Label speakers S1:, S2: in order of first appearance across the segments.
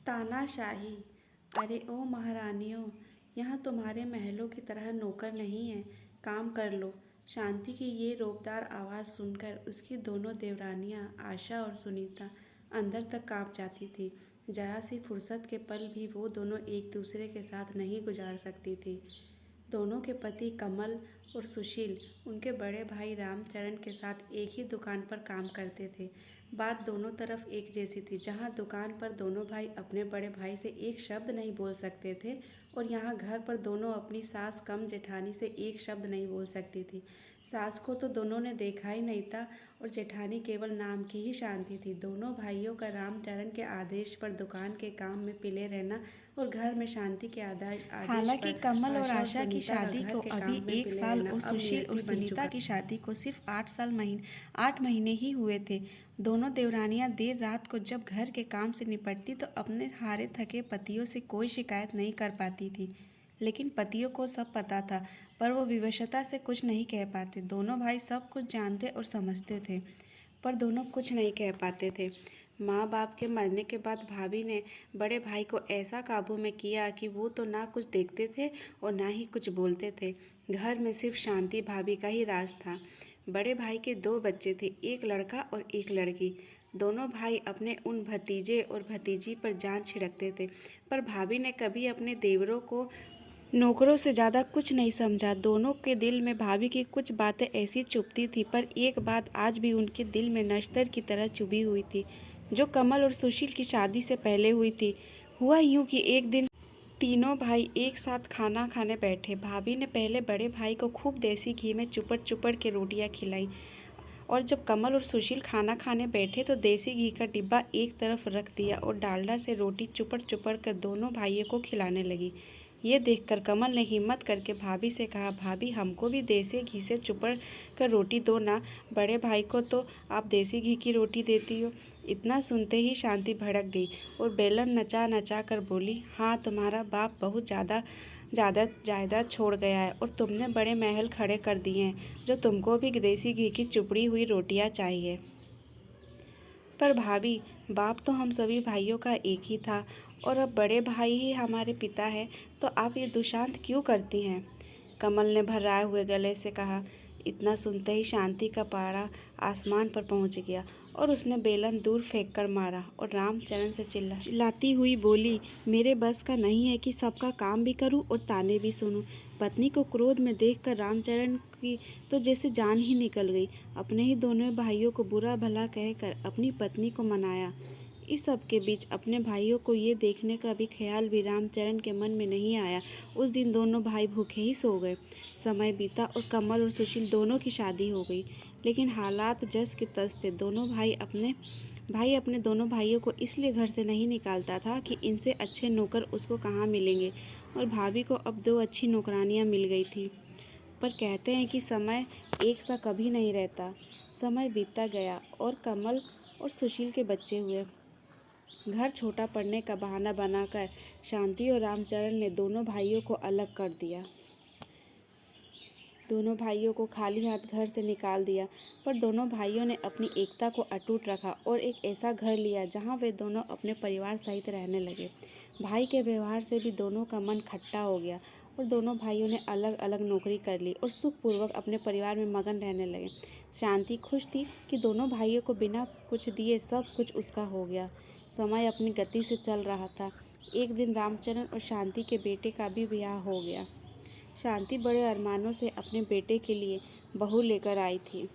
S1: तानाशाही। अरे ओ महारानियों, यहाँ तुम्हारे महलों की तरह नौकर नहीं है, काम कर लो। शांति की ये रोबदार आवाज़ सुनकर उसकी दोनों देवरानियाँ आशा और सुनीता अंदर तक कांप जाती थी। जरा सी फुर्सत के पल भी वो दोनों एक दूसरे के साथ नहीं गुजार सकती थी। दोनों के पति कमल और सुशील उनके बड़े भाई रामचरण के साथ एक ही दुकान पर काम करते थे। बात दोनों तरफ एक जैसी थी। जहाँ दुकान पर दोनों भाई अपने बड़े भाई से एक शब्द नहीं बोल सकते थे, और यहाँ घर पर दोनों अपनी सास कम जेठानी से एक शब्द नहीं बोल सकती थी। सास को तो दोनों ने देखा ही नहीं था, और जेठानी केवल नाम की ही शांति थी। दोनों भाइयों का रामचरण के आदेश पर दुकान के काम में पिले रहना और घर में शांति के आदेश
S2: हालांकि
S1: पर
S2: कमल और
S1: आशा और
S2: आशा की
S1: सुनीता का
S2: शादी
S1: घर
S2: को
S1: के
S2: अभी
S1: काम में
S2: 1
S1: पिले
S2: साल
S1: रहना
S2: और
S1: अब
S2: सुशील और
S1: नियति बन
S2: सुनीता
S1: चुका।
S2: की शादी को सिर्फ 8 महीने ही हुए थे। दोनों देवरानियां देर रात को जब घर के काम से निपटती तो अपने हारे थके पतियों से कोई शिकायत नहीं कर पाती थी। लेकिन पतियों को सब पता था, पर वो विवशता से कुछ नहीं कह पाते। दोनों भाई सब कुछ जानते और समझते थे, पर दोनों कुछ नहीं कह पाते थे। माँ बाप के मरने के बाद भाभी ने बड़े भाई को ऐसा काबू में किया कि वो तो ना कुछ देखते थे और ना ही कुछ बोलते थे। घर में सिर्फ शांति भाभी का ही राज था। बड़े भाई के 2 बच्चे थे, एक लड़का और एक लड़की। दोनों भाई अपने उन भतीजे और भतीजी पर जान छिड़कते थे, पर भाभी ने कभी अपने देवरों को नौकरों से ज़्यादा कुछ नहीं समझा। दोनों के दिल में भाभी की कुछ बातें ऐसी चुभती थी, पर एक बात आज भी उनके दिल में नश्तर की तरह चुभी हुई थी, जो कमल और सुशील की शादी से पहले हुई थी। हुआ यूं कि एक दिन तीनों भाई एक साथ खाना खाने बैठे। भाभी ने पहले बड़े भाई को खूब देसी घी में चुपड़ चुपड़ के रोटियां खिलाई, और जब कमल और सुशील खाना खाने बैठे तो देसी घी का डिब्बा एक तरफ रख दिया और डालडा से रोटी चुपड़ चुपड़ कर दोनों भाइयों को खिलाने लगी। ये देखकर कमल ने हिम्मत करके भाभी से कहा, भाभी हमको भी देसी घी से चुपड़ कर रोटी दो ना, बड़े भाई को तो आप देसी घी की रोटी देती हो। इतना सुनते ही शांति भड़क गई और बेलन नचा नचा कर बोली, हाँ तुम्हारा बाप बहुत ज़्यादा जायदाद छोड़ गया है और तुमने बड़े महल खड़े कर दिए हैं, जो तुमको भी देसी घी की चुपड़ी हुई रोटियां चाहिए। पर भाभी, बाप तो हम सभी भाइयों का एक ही था, और अब बड़े भाई ही हमारे पिता है, तो आप ये दुशांत क्यों करती हैं? कमल ने भर्राए हुए गले से कहा। इतना सुनते ही शांति का पारा आसमान पर पहुंच गया और उसने बेलन दूर फेंक कर मारा और रामचरण से चिल्लाती हुई बोली, मेरे बस का नहीं है कि सबका काम भी करूं और ताने भी सुनूं। पत्नी को क्रोध में देखकर रामचरण की तो जैसे जान ही निकल गई। अपने ही दोनों भाइयों को बुरा भला कहकर अपनी पत्नी को मनाया। इस सब के बीच अपने भाइयों को ये देखने का भी ख्याल भी रामचरण के मन में नहीं आया। उस दिन दोनों भाई भूखे ही सो गए। समय बीता और कमल और सुशील दोनों की शादी हो गई, लेकिन हालात जस के तस थे। दोनों भाई अपने दोनों भाइयों को इसलिए घर से नहीं निकालता था कि इनसे अच्छे नौकर उसको कहाँ मिलेंगे, और भाभी को अब 2 अच्छी नौकरानियाँ मिल गई थी। पर कहते हैं कि समय एक सा कभी नहीं रहता। समय बीतता गया और कमल और सुशील के बच्चे हुए। घर छोटा पड़ने का बहाना बनाकर शांति और रामचरण ने दोनों भाइयों को अलग कर दिया। दोनों भाइयों को खाली हाथ घर से निकाल दिया, पर दोनों भाइयों ने अपनी एकता को अटूट रखा और एक ऐसा घर लिया जहां वे दोनों अपने परिवार सहित रहने लगे। भाई के व्यवहार से भी दोनों का मन खट्टा हो गया और दोनों भाइयों ने अलग अलग नौकरी कर ली और सुखपूर्वक अपने परिवार में मगन रहने लगे। शांति खुश थी कि दोनों भाइयों को बिना कुछ दिए सब कुछ उसका हो गया। समय अपनी गति से चल रहा था। एक दिन रामचरण और शांति के बेटे का भी ब्याह हो गया। शांति बड़े अरमानों से अपने बेटे के लिए बहू लेकर आई थी।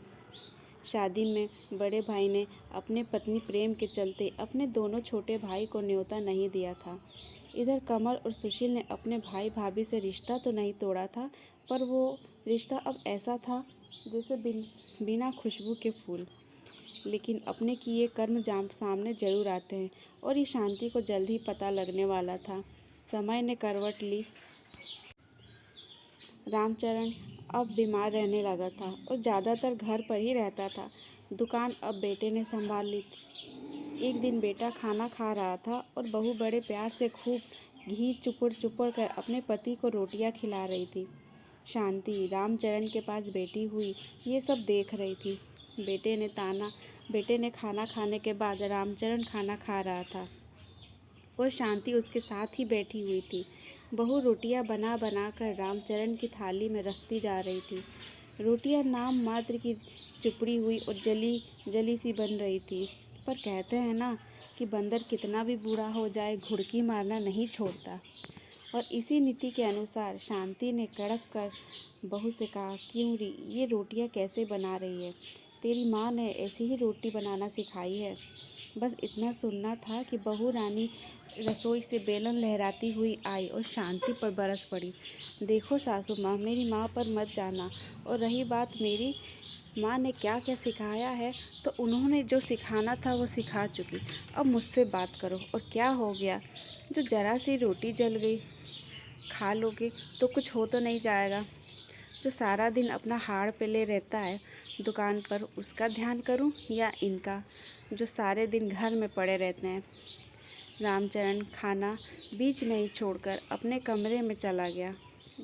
S2: शादी में बड़े भाई ने अपने पत्नी प्रेम के चलते अपने दोनों छोटे भाई को न्योता नहीं दिया था। इधर कमल और सुशील ने अपने भाई भाभी से रिश्ता तो नहीं तोड़ा था, पर वो रिश्ता अब ऐसा था जैसे बिना खुशबू के फूल। लेकिन अपने किए कर्म सामने जरूर आते हैं, और ये शांति को जल्द ही पता लगने वाला था। समय ने करवट ली। रामचरण अब बीमार रहने लगा था और ज़्यादातर घर पर ही रहता था। दुकान अब बेटे ने संभाल ली थी। एक दिन बेटा खाना खा रहा था और बहू बड़े प्यार से खूब घी चुपड़ चुपड़ कर अपने पति को रोटियां खिला रही थी। शांति रामचरण के पास बैठी हुई ये सब देख रही थी। बेटे ने खाना खाने के बाद रामचरण खाना खा रहा था
S1: और शांति उसके साथ ही बैठी हुई थी। बहू रोटियां बना बना कर रामचरण की थाली में रखती जा रही थी। रोटियां नाम मात्र की चुपड़ी हुई और जली जली सी बन रही थी। पर कहते हैं ना कि बंदर कितना भी बूढ़ा हो जाए घुड़की मारना नहीं छोड़ता। और इसी नीति के अनुसार शांति ने कड़क कर बहू से कहा, क्यों री, ये रोटियां कैसे बना रही है? तेरी माँ ने ऐसी ही रोटी बनाना सिखाई है। बस इतना सुनना था कि बहू रानी रसोई से बेलन लहराती हुई आई और शांति पर बरस पड़ी। देखो सासू माँ, मेरी माँ पर मत जाना। और रही बात मेरी माँ ने क्या क्या सिखाया है, तो उन्होंने जो सिखाना था वो सिखा चुकी। अब मुझसे बात करो। और क्या हो गया? जो जरा सी रोटी जल गई, खा लोगे तो कुछ हो तो नहीं जाएगा। जो सारा दिन अपना हाड़ पेले रहता है दुकान पर, उसका ध्यान करूं या इनका, जो सारे दिन घर में पड़े रहते हैं? रामचरण खाना बीच में ही छोड़कर अपने कमरे में चला गया।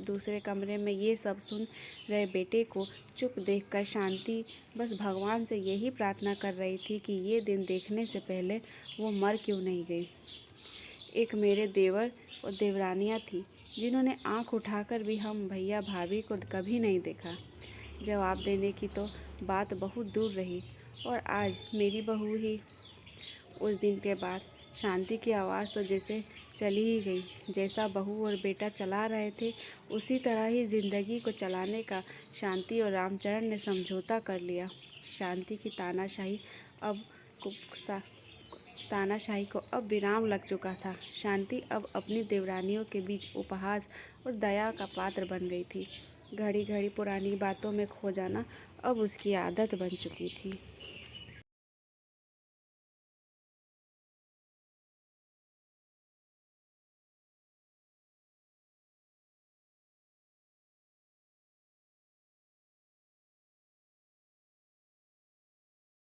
S1: दूसरे कमरे में ये सब सुन रहे बेटे को चुप देखकर शांति बस भगवान से यही प्रार्थना कर रही थी कि ये दिन देखने से पहले वो मर क्यों नहीं गई। एक मेरे देवर और देवरानियाँ थी जिन्होंने आंख उठाकर भी हम भैया भाभी को कभी नहीं देखा। जवाब देने की तो बात बहुत दूर रही, और आज मेरी बहू ही। उस दिन के बाद शांति की आवाज़ तो जैसे चली ही गई। जैसा बहू और बेटा चला रहे थे, उसी तरह ही ज़िंदगी को चलाने का शांति और रामचरण ने समझौता कर लिया। शांति की तानाशाही को अब विराम लग चुका था। शांति अब अपनी देवरानियों के बीच उपहास और दया का पात्र बन गई थी। घड़ी घड़ी पुरानी बातों में खो जाना अब उसकी आदत बन चुकी थी।